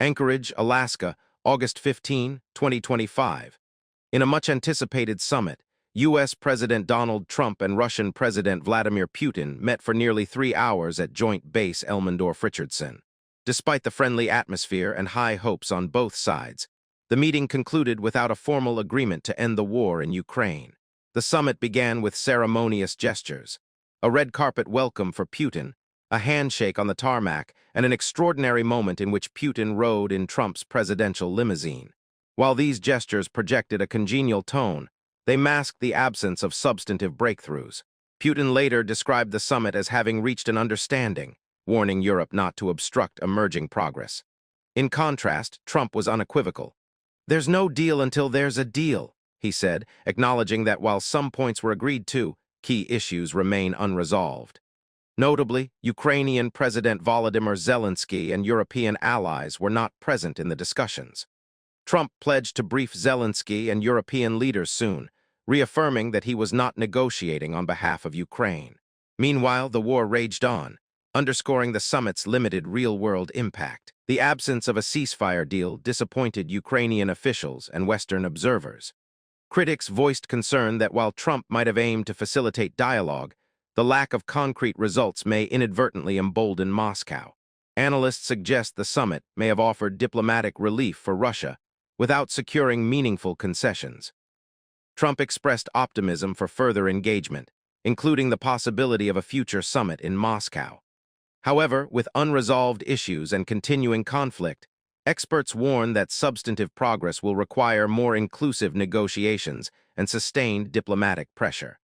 Anchorage, Alaska, August 15, 2025. In a much-anticipated summit, U.S. President Donald Trump and Russian President Vladimir Putin met for nearly 3 hours at Joint Base Elmendorf-Richardson. Despite the friendly atmosphere and high hopes on both sides, the meeting concluded without a formal agreement to end the war in Ukraine. The summit began with ceremonious gestures: a red carpet welcome for Putin, a handshake on the tarmac, and an extraordinary moment in which Putin rode in Trump's presidential limousine. While these gestures projected a congenial tone, they masked the absence of substantive breakthroughs. Putin later described the summit as having reached an understanding, warning Europe not to obstruct emerging progress. In contrast, Trump was unequivocal. "There's no deal until there's a deal," he said, acknowledging that while some points were agreed to, key issues remain unresolved. Notably, Ukrainian President Volodymyr Zelensky and European allies were not present in the discussions. Trump pledged to brief Zelensky and European leaders soon, reaffirming that he was not negotiating on behalf of Ukraine. Meanwhile, the war raged on, underscoring the summit's limited real-world impact. The absence of a ceasefire deal disappointed Ukrainian officials and Western observers. Critics voiced concern that while Trump might have aimed to facilitate dialogue, the lack of concrete results may inadvertently embolden Moscow. Analysts suggest the summit may have offered diplomatic relief for Russia without securing meaningful concessions. Trump expressed optimism for further engagement, including the possibility of a future summit in Moscow. However, with unresolved issues and continuing conflict, experts warn that substantive progress will require more inclusive negotiations and sustained diplomatic pressure.